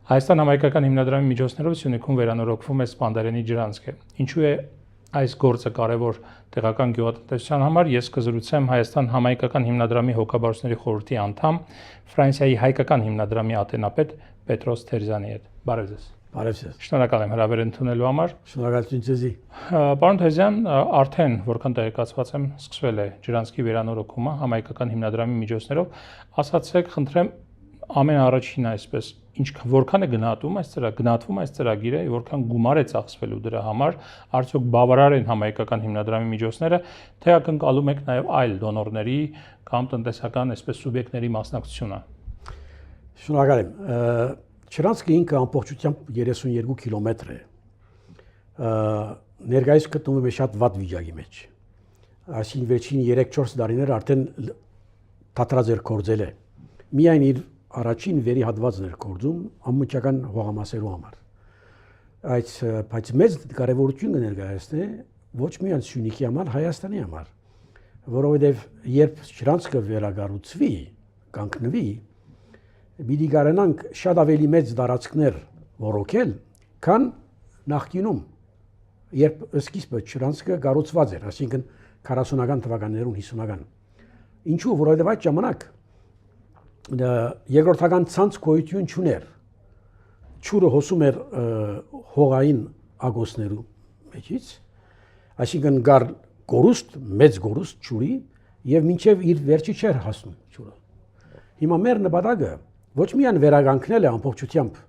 Հայաստան համայնքական հիմնադրամի միջոցներով Սյունիքում վերանորոգվում է Սպանդարենի ջրանցքը։ Ինչու է այս գործը կարևոր տեղական գյուղատնտեսության համար, ես կզրուցեմ Հայաստան համայնքական հիմնադրամի հոգաբարձությունների խորհրդի անդամ, Ֆրանսիայի հայկական հիմնադրամի ատենապետ Պետրոս Թերզյանի հետ։ Բարև ձեզ։ Բարև ձեզ։ Շնորհակալ եմ հրավեր ընդունելու համար։ Շնորհակալություն ձեզի։ Պարոն Թերզյան, արդեն որքան տեղեկացված եմ, սկսվել է ջրանցքի վերանորոգումը համայնքական հիմնադրամի միջոցներով։ Ասացեք, խնդրեմ, ամեն առաջինը այսպես, որքան է գնահատվում այս ծրագիրը, որքան գումար է ծախսվելու դրա համար, արդյոք բավարար են համայնքական հիմնադրամի միջոցները, թե ակնկալում եք նաև այլ դոնորների կամ տնտեսական այսպես սուբյեկտների մասնակցությունը։ Շնորհակալ եմ։ Ջրանցքը ինքը ամբողջությամբ 32 կիլոմետր է։ Ներկայիս գտնվում է շատ վատ վիճակի մեջ։ Այսինքն վերջին 3-4 տարիներ արդեն թատրած էր կորձել է։ Միայն իր առաջին վերի հատվածն էր կորձում ամբողջական հողամասերու համար։ Բայց մեծ կարևորություն կներկայացնի ոչ միայն Սյունիքի համար, Հայաստանի համար, որովհետև երբ ջրանցքը վերակառուցվի, կանգնվի, պիտի կարողանանք շատ ավելի մեծ տարածքներ ռոռոկել, քան նախկինում, երբ սկիզբը ջրանցքը կառուցված էր, այսինքն 40-ական թվականներում, 50-ական։ Ինչու, որովհետև այդ ժամանակ երկրորդական ցանց գոյություն չուներ։ Ջուրը հոսում էր հողային ագոսներու մեջից, այսինքն գար գորուստ, մեծ գորուստ ջուրի եւ մինչեւ իր վերջի չէր հասնում ջուրը։ Հիմա մեր նպատակը ոչ միայն վերականգնել է ամբողջությամբ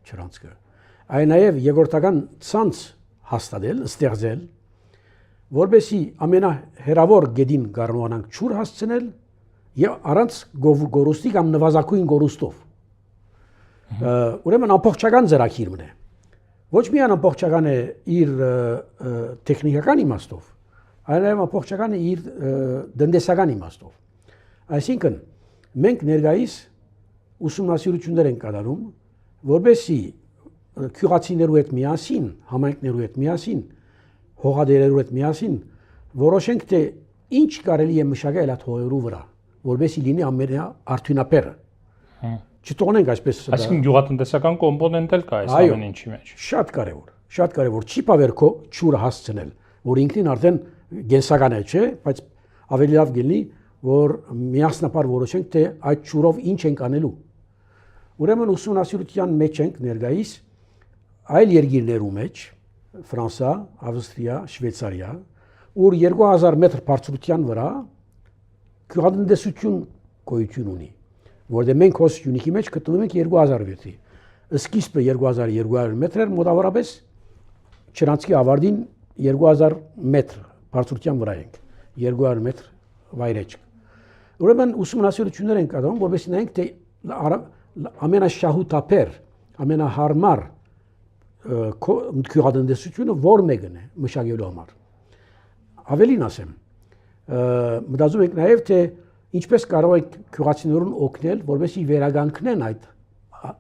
ջրանցքը, այլ նաեւ երկրորդական ցանց հաստատել, ստեղծել, որբեսի ամենահեռավոր գեդին կարողանանք ջուր հասցնել եւ առանց գորուստի կամ նվազագույն գորուստով։ Ուրեմն ամբողջական ծրագիրն է։ Ոչ միայն ամբողջական է իր տեխնիկական իմաստով, այլ նաեւ ամբողջական է իր տնտեսական իմաստով։ Այսինքն մենք ներկայիս ուսումնասիրություններ ենք կատարում, որբեսի քյուղացիներու հետ միասին, համայնքներու հետ միասին, հողադերերու հետ միասին որոշենք թե ինչ կարելի է մշակել այդ հողերու վրա, որբեսի լինի ամենաարդյունաբերը։ Չթողնենք այսպես։ Այսինքն գյուղատնտեսական կոմպոնենտ էլ կա այս ամեն ինչի մեջ։ Շատ կարևոր։ Չի բավեր քո ջուրը հասցնել, որ ինքնին արդեն գենսական է, չէ, բայց ավելի լավ գտնի, որ միասնապար որոշենք թե այդ ջուրով ինչ ենք անելու։ Ուրեմն ուսումնասիրության մեջ ենք ներկայիս այլ երկիրներու մեջ, Ֆրանսա, Ավստրիա, Շվեյցարիա, ուր 2000 մետր բարձրության վրա գյուղատնտեսություն գոյություն ունի, որտեղ մենք հոս Սյունիքի մեջ գտնվում ենք 2000 մետրի։ Սկիզբը 2200 մետր էր, մոտավորապես ջրանցքի ավարտին 2000 մետր բարձրության վրա ենք, 200 մետր վայրեջք։ Ուրեմն ուսումնասիրություններ ենք կատարում, որովհետեւ նայենք թե ամենաշահութաբեր, ամենահարմար գյուղատնտեսությունը որ մեկն է մշակելու համար։ Ավելին ասեմ, մտածում ենք նաև թե ինչպես կարող ենք գյուղացիներուն օգնել, որովհետեւ վերականգնեն այդ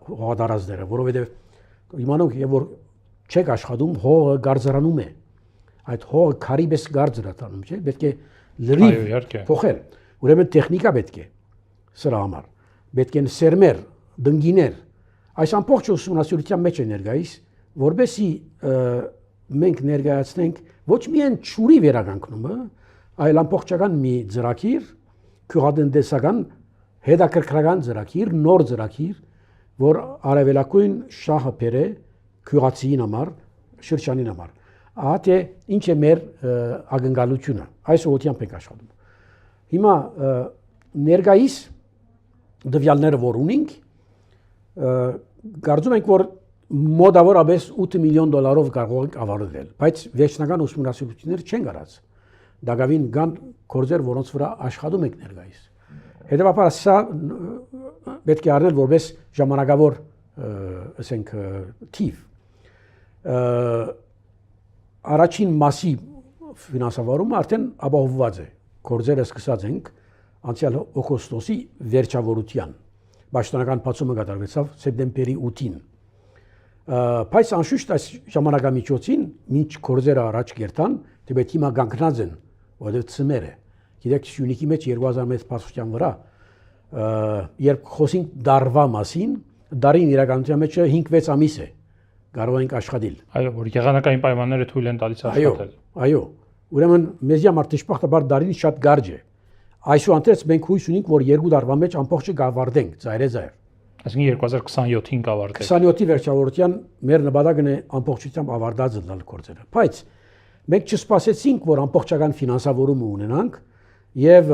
հողատարածքները, որովհետեւ իմանանք, որ չեք աշխատում, հողը գարձրանում է։ Այդ հողը քարիպես գարձր է տանում, չէ՞, պետք է լրիվ փոխել։ Ուրեմն տեխնիկա պետք է սրա համար։ Պետք են սերմեր, դնգիներ։ Այս ամբողջ ուսումնասիրության մեջ է ներկայիս, որբեսի մենք ներկայացնենք ոչ միայն ջուրի վերականգնումը, այլ ամբողջական մի ծրագիր, գյուղատնտեսական հետաքրքրական ծրագիր, նոր ծրագիր, որ արևելագույն շահը բերե գյուղացիին համար, շրջանին համար։ Ահա թե ինչ է մեր ակնկալությունը։ Այս ուղղությամբ ենք աշխատում։ Հիմա ներկայիս դվյալները որ ունենք, կարծում ենք որ մոտավորապես 8 միլիոն դոլարով կարող ենք ավարտել, բայց վերջնական ուսումնասիրություններ չեն արած։ Դակավին կան գործեր, որոնց վրա աշխատում ենք ներկայիս։ Հետևաբար սա պետք է առնել որպես ժամանակավոր, ասենք, թիվ։ Առաջին մասի ֆինանսավորումը արդեն ապահովված է։ Գործերը սկսած ենք անցյալ օգոստոսի վերջավորության։ Պաշտոնական բացումը կատարվեցավ սեպտեմբերի 8-ին։ Բայց անշուշտ այս ժամանակամիջոցին մինչ գործերը առաջ կերտան, դե պետք է հիմա կանգնած են, որովհետև ծմեր է։ Գիտեք, Սյունիքի մեջ 2000 մետր բարձրության վրա, երբ խոսենք դարվա մասին, դարին իրականության մեջ 5-6 ամիս է կարող ենք աշխատել։ Այո, որ եղանակային պայմանները թույլ են տալիս աշխատել։ Այո։ Ուրեմն մեզի համար դժբախտաբար դարին շատ կարճ է։ Այսուհանդերձ մենք հույս ունենք, որ 2 տարվա մեջ ամբողջը կավարտենք ծայրեծայր։ Այսինքն 2027-ին կավարտենք։ 27-ի վերջավորության մեր նպատակն է ամբողջությամբ ավարտած լինել գործերը։ Բայց մենք չսպասեցինք, որ ամբողջական ֆինանսավորումը ունենանք եւ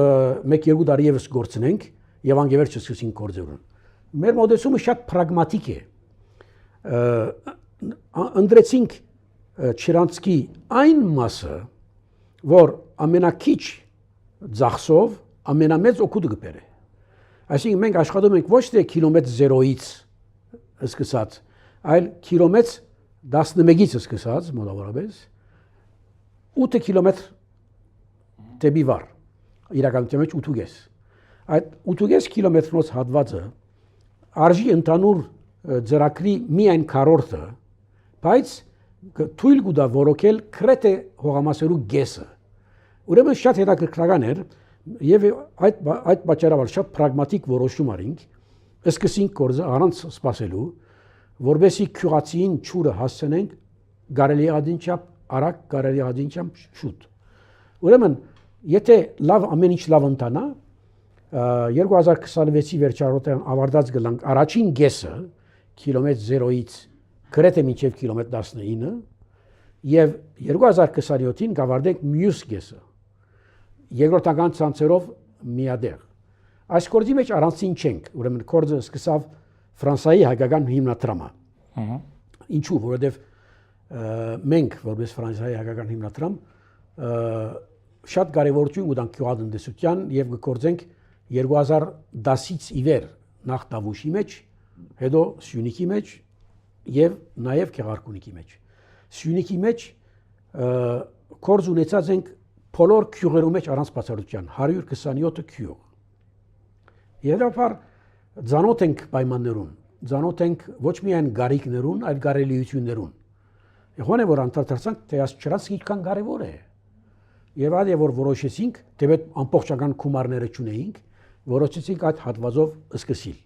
մենք 2 տարի եւս գործնենք եւ անգևերջ սկսենք գործերուն։ Մեր մոդելությունը շատ պրագմատիկ է։ Ընդրեցինք Չրանցկի այն մասը, որ ամենակիչ ծախսով ամենամեծ օգուտ կբերի։ Այսինքն մենք աշխատում ենք ոչ թե կիլոմետր 0-ից սկսած, այլ կիլոմետր 11-ից սկսած մոտավորապես 8 կիլոմետր դեպի վար։ Իրականության մեջ 8.5։ Այդ 8.5 կիլոմետրոնոց հատվածը արժի ընդհանուր ծրագրի միայն քառորդը, բայց թույլ կտա որոքել քրեթե հողամասերու գեսը։ Ուրեմն շատ հետաքրքրական էր եւ այդ պատճառով շատ պրագմատիկ որոշում արինք, սկսենք գործը առանց սպասելու, որովհետեւ քյուղացին ճուրը հասցնենք կարելի ադինչապ արագ, կարելի ադինչապ շուտ։ Ուրեմն եթե լավ ամեն ինչ լավ ընթանա 2026-ի վերջավորության ավարտած գլանք առաջին գեսը կիլոմետր 0-ից գրեթե մինչև կիլոմետր 19 եւ 2027-ին կավարտենք մյուս գեսը երկրորդական ցանցերով միադեղ։ Այս կորձի մեջ առանցին չենք, ուրեմն կորձը սկսավ Ֆրանսիայի հայկական հիմնադրամը։ Ինչու, որովհետեւ մենք որպես Ֆրանսիայի հայկական հիմնադրամ շատ կարևորություն ունենք գյուղատնտեսության եւ գործենք 2010-ից ի վեր նախ Դավուշի մեջ, հետո Սյունիքի մեջ եւ նաեւ Գեղարքունիքի մեջ։ Սյունիքի մեջ կորձ ունեցած ենք բոլոր քյուղերու մեջ առանց բացառության 127 քյուղ։ Եվրոպար ծանոթ ենք պայմաններուն, ծանոթ ենք ոչ միայն գարիկներուն, այլ գարելիություններուն։ Եղոն է որ անդրադարձանք, թե այս Չրանցկը ինչքան կարևոր է։ Եվ այլ որ որոշեցինք, դեպի ամբողջական գումարները չունեինք, որոշեցինք այդ հատվածով սկսել։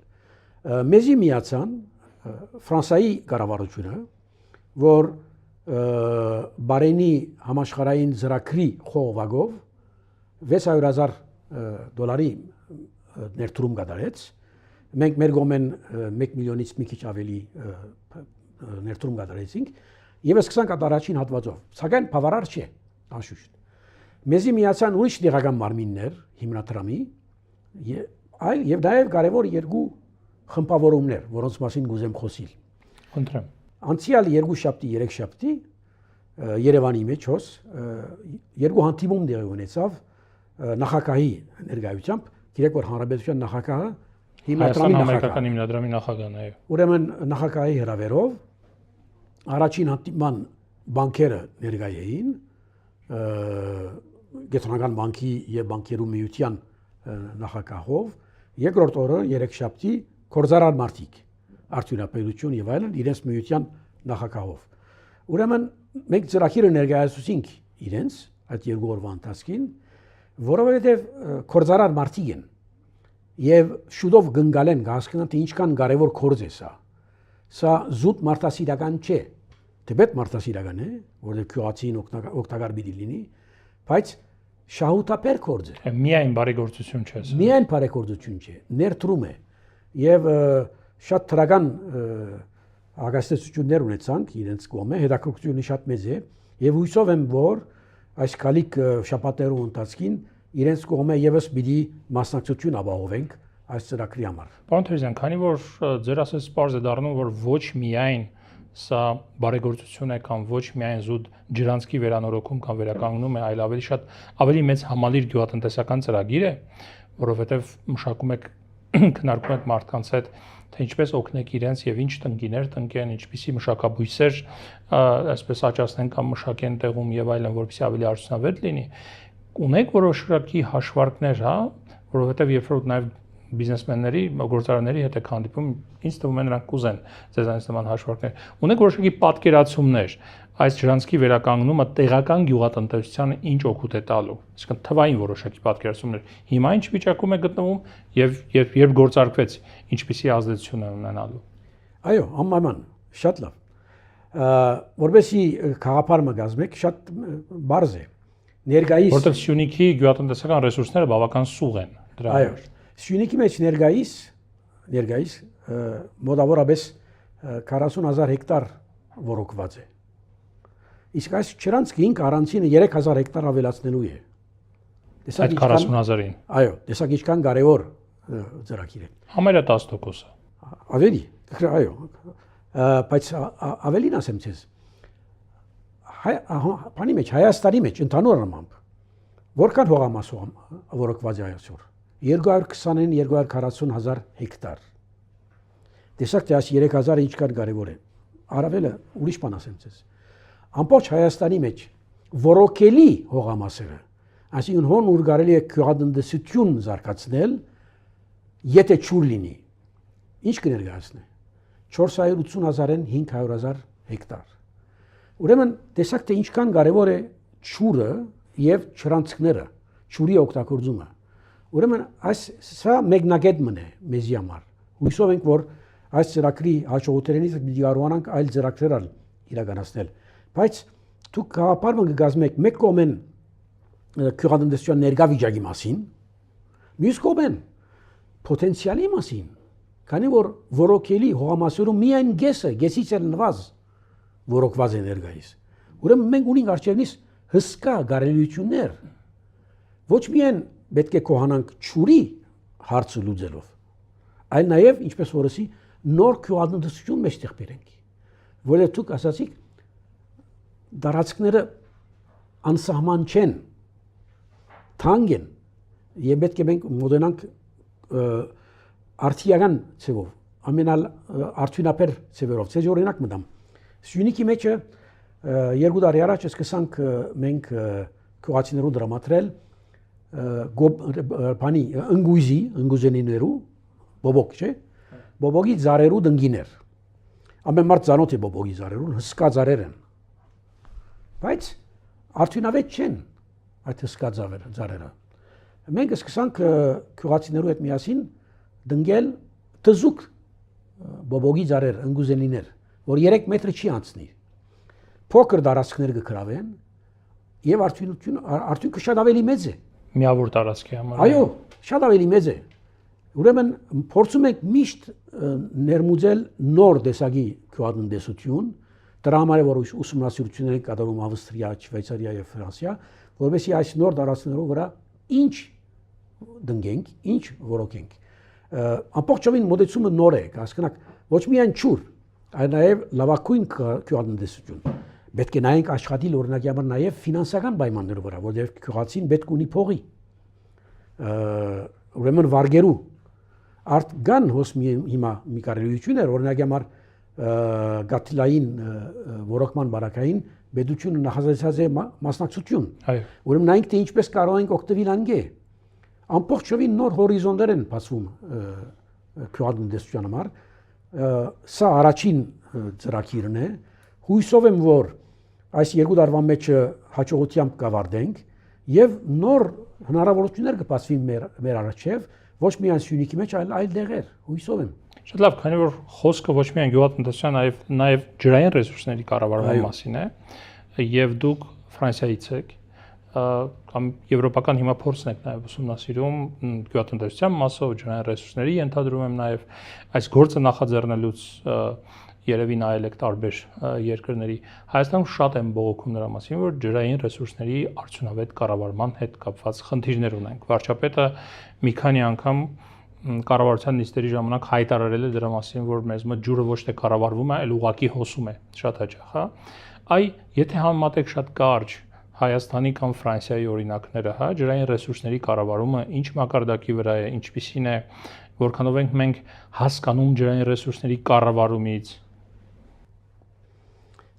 Մեզի միացան Ֆրանսիայի կառավարությունը, որ Բարենի համաշխարհային ծրագրի խողովակով $600,000 ներդրում կատարեց։ Մենք մեր գոմեն 1 միլիոնից մի քիչ ավելի ներդրում կատարեցինք եւ սկսանք այդ առաջին հատվածով։ Սակայն բավարար չէ, անշուշտ։ Մեզի միացան ուրիշ դեղական մարմիններ հիմնադրամի այլ եւ նաեւ կարեւոր երկու խմբավորումներ, որոնց մասին կուզեմ խոսել։ Խնդրեմ։ Անցյալ 2 շաբթի, 3 շաբթի Երևանի մեջ հոս երկու հանդիպում տեղի ունեցավ նախագահի ներկայությամբ, գիտեք որ հանրապետության նախագահը հիմնադրամի հայկական հիմնադրամի նախագահն է։ Ուրեմն նախագահի հրավերով առաջին հանդիպման բանկերը ներկայ էին, Գետրոնական բանկի եւ բանկերու միության նախագահով, երկրորդ օրը 3 շաբթի կորզարար մարտիկ, արդյունաբերություն եւ այլն իրենց միության նախագահով։ Ուրեմն մենք ծրագիրը ներկայացուցինք իրենց այդ երկու օրվա ընթացքին, որովհետեւ կորզարար մարտիկ են եւ շուտով գնգալեն հասկանան թե ինչքան կարեւոր կորձ է սա։ Սա զուտ մարտասիրական չէ, դեպետ մարտասիրական է, որովհետեւ քյուղացին օգտակար պիտի լինի, բայց շահութապեր կորձ է։ Միայն բարեգործություն չէ։ Միայն բարեգործություն չէ, ներդրում է եւ շատ թրական ագաստեցություններ ունեցանք իրենց կողմը, հետաքրքրությունը շատ մեծ է եւ հույսով եմ որ այս քալիկ շաբաթներու ընթացքին իրենց կողմը եւս պիտի մասնակցություն ապահովենք այս ծրագրի համար։ Պարոն Թերզյան, քանի որ ձեր ասած պարզ է դառնում, որ ոչ միայն սա բարեգործություն է կամ ոչ միայն զուտ ջրանցքի վերանորոգում կամ վերականգնում է, այլ ավելի մեծ համալիր գյուղատնտեսական ծրագիր է, որովհետև մշակում եք քննարկում եք մարդկանց հետ, թե ինչպես օգնեք իրենց եւ ինչ տնկիներ տնկեն, ինչպիսի մշակաբույսեր այսպես աճացնեն կամ մշակեն տեղում եւ այլն, որպեսզի ավելի արդյունավետ լինի։ Ունեք որոշակի հաշվարկներ, հա, որովհետեւ երբ որ նաեւ բիզնեսմենների, գործարանների հետ եք հանդիպում, ինձ թվում է նրանք կուզեն ձեզանից նման հաշվարկներ։ Ունեք որոշակի պատկերացումներ, այս ջրանցքի վերականգնումը տեղական գյուղատնտեսությանը ինչ օգուտ է տալու, այսինքն թվային որոշակի պատկերացումներ։ Հիմա ինչ վիճակում է գտնվում եւ երբ գործարկվեց, ինչպիսի ազդեցություն է ունենալու։ Այո, անպայման, շատ լավ։ Որովհետեւ քաղաքապարը գազմեք շատ բարձ է։ Ներկայիս Որտեղ Սյունիքի գյուղատնտեսական ռեսուրսները բավական սուղ են դրա այո, համար։ Սյունիքի մեջ ներկայիս մոտավորապես 40000 հեկտար որոկված է։ Իսկ այս չրանցք 5 առանցինը 3000 հեկտար ավելացնելու է։ Այդ 40000-ին։ Այո, տեսակ ինչքան կարևոր ծրագիր է։ Համարյա 10%-ը։ Ավելի, այո, բայց ավելին ասեմ ցեզ։ Բանի մեջ Հայաստանի մեջ ընդհանուր առմամբ որքան հողամաս որոկված է այսօր 220-ին 240,000 հեկտար։ Տեսակ թե այս 3000-ը ինչքան կարևոր է։ Առավելը ուրիշ բան ասեմ ցեզ։ Ամբողջ Հայաստանի մեջ որոկելի հողամասերը, այսինքն հոն ուր կարելի է գյուղատնտեսություն զարգացնել, եթե ջուր լինի, ինչ կներկայացնի 480,000-ին 500,000 հեկտար։ Ուրեմն տեսակ թե ինչքան կարևոր է ջուրը եւ չրանցքները, ջուրի օգտագործումը։ Ուրեմն սա մեկնագետմն է մեզի համար։ Հույսով ենք, որ այս ծրագրի հաջողությունից մի կարողանանք այլ ծրագրեր իրականացնել։ Բայց դուք քաղաքապարը կգազմեք մեկ կողմեն գյուղատնտեսության ներկա վիճակի մասին, մյուս կողմեն պոտենցիալի մասին, քանի որ որոկելի հողամասերում միայն գեսից էլ նվազ որոկված է ներկայիս։ Ուրեմն մենք ունենք արժևնից հսկա կարելիություններ, ոչ միայն պետք է կոհանանք ջուրի հարցը լուծելով, այլ նաև ինչպես որսի նոր գյուղատնտեսություն մեջտեղ բերենք, որը դուք ասացիք դարածքները անսահման չեն, թանկ են, եւ պետք է մենք մոտենանք արդիական ցևով, ամենալ արդյունաբեր ցևերով, ցեզ օրինակ մտամ։ Սյունիքի մեջը 2 տարի առաջ սկսանք մենք գյուղացիներուն դրամատրել բանի ընգուզենիներու բոբոկ, չէ՞։ Բոբոգի ծառերու դնգիներ։ Ամեն մարդ ծանոթ է բոբոգի ծառերուն, հսկա ծառեր են։ Բայց արդյունավետ չեն այդ հսկա ծառերը։ Մենք սկսանք գյուղացիներու հետ միասին դնգել թզուկ բոբոգի ծառեր, ընգուզենիներ, որ 3 մետր չի անցնի։ Փոքր դարածքներ կգրավեն եւ արդյունքը շատ ավելի մեծ է։ Միավոր տարածքի համար։ Այո, շատ ավելի մեծ է։ Ուրեմն փորձում ենք միշտ ներմուծել նոր տեսակի գյուղատնտեսություն, դրա համար է որ ուսումնասիրություններ են կատարում Ավստրիա, Շվեյցարիա եւ Ֆրանսիա, որովհետեւ այս նոր դարածքներով վրա ինչ դնգենք, ինչ որոքենք։ Ամբողջովին մոդեցումը նոր է, հասկանաք, ոչ միայն ջուր, այլ նաև լավագույն գյուղատնտեսություն։ Պետք է նայենք աշխատել օրինակի համար նաև ֆինանսական պայմանների վրա, որովհետև գյուղացին պետք ունի փողի։ Ուրեմն վարգերու արտգան հոս հիմա մի կարելիություն էր, օրինակի համար գաթիլային որոկման բարակային պետությունը նախաձեռնած է մասնակցություն։ Ուրեմն նայենք թե ինչպես կարող ենք օգտվել անգե։ Ամբողջովին նոր հորիզոններ են բացվում գյուղատնտեսության համար։ Սա առաջին ծրագիրն է։ Հույսով եմ, որ այս 2 տարվա մեջ հաջողությամբ կավարտենք եւ նոր հնարավորություններ կբացվի մեր առաջև, ոչ միայն Սյունիքի մեջ, այլ դեղեր, հույսով եմ։ Շատ լավ, քանի որ խոսքը ոչ միայն գյուղատնտեսության, այլ ջրային ռեսուրսների կառավարման մասին է, եւ դուք Ֆրանսիայից եք, կամ եվրոպական հիմա փորձն եք նաև ուսումնասիրում գյուղատնտեսության մասով ջրային ռեսուրսների, ենթադրում եմ նաև այս գործը նախաձեռնելուց երևի նայել եք տարբեր երկրների։ Հայաստանում շատ են բողոքում նրա մասին, որ ջրային ռեսուրսների արդյունավետ կառավարման հետ կապված խնդիրներ ունենք։ Վարչապետը մի քանի անգամ կառավարության նիստերի ժամանակ հայտարարել է դրա մասին, որ մեզ մոտ ջուրը ոչ թե կառավարվում է, այլ ուղղակի հոսում է շատ հաճախ, հա։ Այ եթե համեմատեք շատ կարճ Հայաստանի կամ Ֆրանսիայի օրինակները, հա, ջրային ռեսուրսների կառավարումը ինչ մակարդակի վրա է, ինչպիսին է, որքանով ենք մենք հասկանում ջրային ռեսուրսների կառավարումից։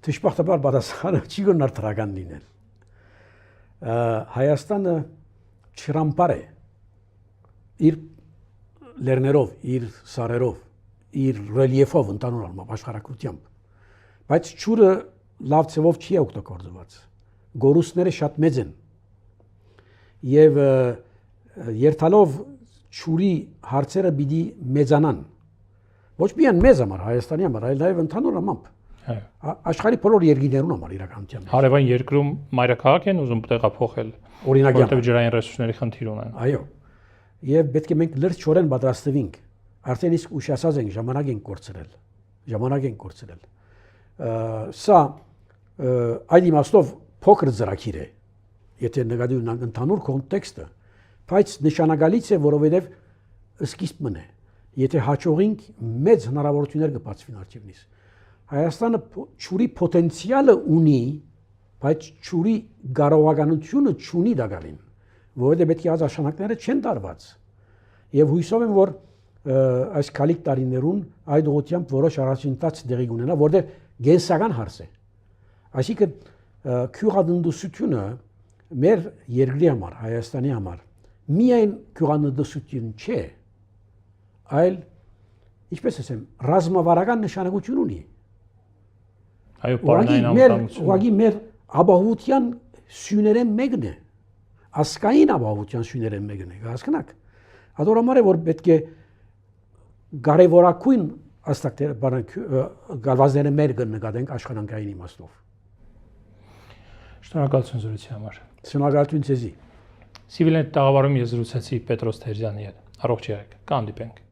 Դժբախտաբար պատասխանը չի գնար դրական լինել։ Հայաստանը չրամբար է իր լեռներով, իր սարերով, իր ռելիեֆով ընդհանուր առմամբ աշխարհակրթությամբ, բայց ջուրը լավ ցևով չի օգտագործված։ Գորուսները շատ մեծ են եւ երթալով ջուրի հարցերը պիտի մեծանան, Ոչ միայն մեզ համար, Հայաստանի համար, այլ նաև ընդհանուր առմամբ։ Այո։ Աշխարհի բոլոր երկրներուն համար իրականության մեջ։ Հարևան երկրում մայրաքաղաք են ուզում տեղափոխել, Օրինակի որտեղ ջրային ռեսուրսների խնդիր ունեն։ Այո։ Եվ պետք է մենք լրջորեն պատրաստվենք։ Արդեն իսկ ուշացած ենք, ժամանակ ենք կորցրել։ Ժամանակ ենք կորցրել։ Սա այդ իմաստով փոքր ծրագիր է, եթե նկատի ունենք ընդհանուր կոնտեքստը, բայց նշանակալից է, որովհետև սկիզբն է։ Եթե հաջողենք, մեծ հնարավորություններ կբացվին արժևնից։ Հայաստանը ճուրի պոտենցիալը ունի, բայց ճուրի կարողականությունը չունի դակալին, որովհետև պետք է այս աշխատանքները չեն տարված։ Եվ հույսով եմ, որ այս քալիք տարիներուն այդ ուղղությամբ որոշ առաջընթաց դեղի կունենա, որտեղ գենսական հարց է։ Այսինքն քյուղատնտեսությունը մեր երկրի համար, Հայաստանի համար միայն քյուղատնտեսություն չէ, այլ ինչպես ասեմ, ռազմավարական նշանակություն ունի։ Այո, պարոնային անվտանգություն։ Ուղղակի մեր ապահովության սյուներեն մեկն է, ասկային ապահովության սյուներեն մեկն է, հասկանաք։ Հատորամար է, որ պետք է կարևորակույն գալվածները մեր կնկատենք աշխատանքային իմաստով։ Շնորհակալություն զրույցի համար։ Շնորհակալություն ձեզի։ Civilnet տաղավարում ես զրուցեցի Պետրոս Թերզյանի հետ։ Առողջ եղեք, կհանդիպենք։